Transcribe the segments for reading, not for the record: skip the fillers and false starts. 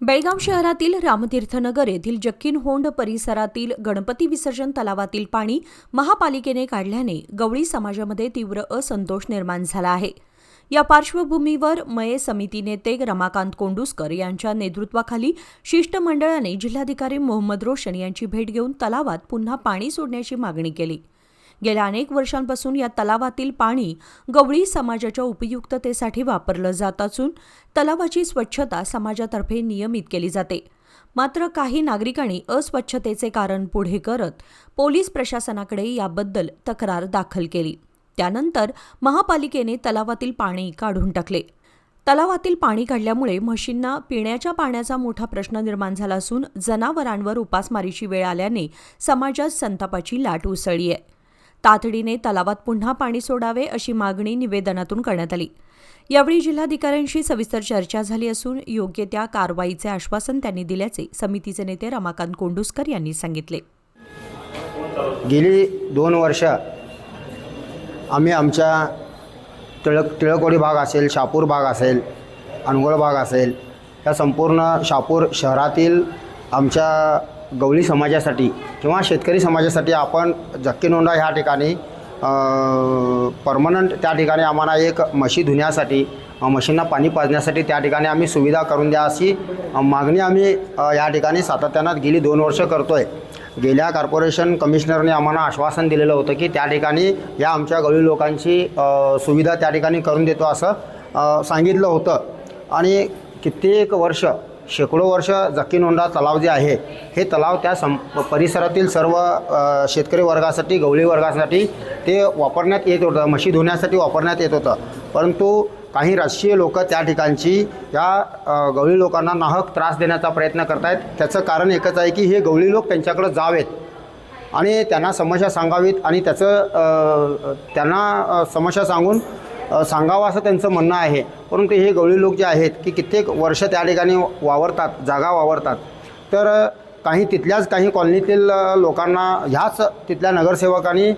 बेळगाव शहरातील रामतीर्थनगर येथील जक्कीनहोंड परिसरातील गणपती विसर्जन तलावातील पाणी महापालिकेने काढल्याने गवळी समाजामध्ये तीव्र असंतोष निर्माण झाला आहे। या पार्श्वभूमीवर मये समिती नेते रमाकांत कोंडुस्कर यांच्या नेतृत्वाखाली शिष्टमंडळाने जिल्हाधिकारी मोहम्मद रोशन यांची भेट घेऊन तलावात पुन्हा पाणी सोडण्याची मागणी केली। गेल्या अनेक वर्षांपासून या तलावातील पाणी गवळी समाजाच्या उपयुक्ततेसाठी वापरलं जात असून तलावाची स्वच्छता समाजातर्फे नियमित केली जाते। मात्र काही नागरिकांनी अस्वच्छतेचे कारण पुढे करत पोलीस प्रशासनाकडे याबद्दल तक्रार दाखल केली। त्यानंतर महापालिकेने तलावातील पाणी काढून टाकले। तलावातील पाणी काढल्यामुळे म्हशींना पिण्याच्या पाण्याचा मोठा प्रश्न निर्माण झाला असून जनावरांवर उपासमारीची वेळ आल्याने समाजात संतापाची लाट उसळली आहे। तातडीने तलावात पुन्हा पाणी सोडावे अशी मागणी निवेदनातून करण्यात आली। यावेळी जिल्हाधिकाऱ्यांशी सविस्तर चर्चा झाली असून योग्य त्या कारवाईचे आश्वासन त्यांनी दिल्याचे समितीचे नेते रमाकांत कोंडुस्कर यांनी सांगितले। गेली 2 वर्ष आम्ही आमच्या टिळकवाडी भाग असेल, शहापूर भाग असेल, अनगोळ भाग असेल, या संपूर्ण शहापूर शहरातील आमच्या गवळी समाजासाठी किंवा शेतकरी समाजासाठी आपण जक्कीनहोंड ह्या ठिकाणी परमनंट त्या ठिकाणी आम्हाला एक म्हशी धुण्यासाठी म्हशींना पाणी पाजण्यासाठी त्या ठिकाणी आम्ही सुविधा करून द्या अशी मागणी आम्ही या ठिकाणी सातत्यानं गेली 2 वर्ष करतोय। गेल्या कॉर्पोरेशन कमिशनरने आम्हाला आश्वासन दिलेलं होतं की त्या ठिकाणी या आमच्या गवळी लोकांची सुविधा त्या ठिकाणी करून देतो असं सांगितलं होतं। आणि कित्येक वर्ष शेकडो वर्ष जक्कीनहोंड तलाव जे आहे हे तलाव त्या परिसरातील सर्व शेतकरी वर्गासाठी गवळी वर्गासाठी ते वापरण्यात येत होतं, म्हशी धुण्यासाठी वापरण्यात येत होतं। परंतु काही राजकीय लोक त्या ठिकाणची या गवळी लोकांना नाहक त्रास देण्याचा प्रयत्न करत आहेत। त्याचं कारण एकच आहे की हे गवळी लोक त्यांच्याकडे जावेत आणि त्यांना समस्या सांगावीत आणि त्यांना समस्या सांगावं असं त्यांचं म्हणणं आहे। परंतु हे गवळी लोक जे आहेत की कित्येक वर्ष त्या ठिकाणी वावरतात, जागा वावरतात, तर तिथल्याच काही कॉलनीतील लोकांना ह्याच तिथल्या नगरसेवकांनी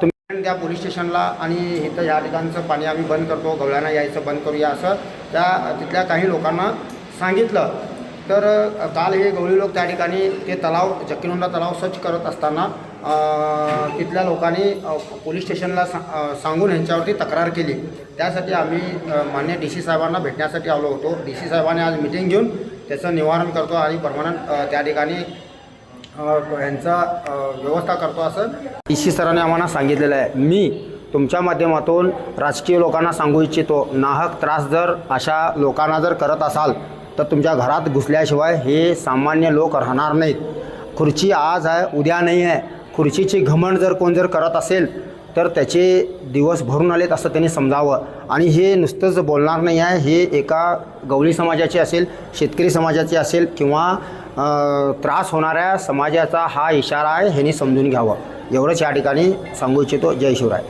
तुम्ही त्या पोलीस स्टेशनला आणि इथं या ठिकाणचं पाणी आम्ही बंद करतो, गवळ्यांना यायचं बंद करूया असं तिथल्या काही लोकांना सांगितलं। तर काल हे गवळी लोक त्या ठिकाणी ते जक्कीनहोंड तलाव स्वच्छ करत असताना तिथल्या लोकांनी पोलीस स्टेशनला सांगून यांच्यावरती तक्रार केली। त्यासाठी आम्ही मान्य DC साहेबांना भेटण्यासाठी आलो होतो। DC साहेबांनी आज मीटिंग घेऊन त्याचं निवारण करतो आणि परमनंट त्या ठिकाणी यांचा व्यवस्था करतो असं DC सरांनी आम्हाला सांगितलेलं आहे। मी तुमच्या माध्यमातून राजकीय लोकांना सांगू इच्छितो, नाहक त्रास जर अशा लोकांना जर करत असाल तर तुमच्या घरात घुसल्याशिवाय हे सामान्य लोक राहणार नाहीत। खुर्ची आज आहे, उद्या नाही आहे। खुर्चीची घमंड जर कोण करत असेल तर त्याचे दिवस भरून आलेत असं त्यांनी समजावं। आणि हे नुसतंच बोलणार नाही आहे, हे एका गवळी समाजाचे असेल, शेतकरी समाजाचे असेल किंवा त्रास होणाऱ्या समाजाचा हा इशारा आहे, ह्यांनी समजून घ्यावं। एवढंच या ठिकाणी सांगू इच्छितो। जय शिवराय।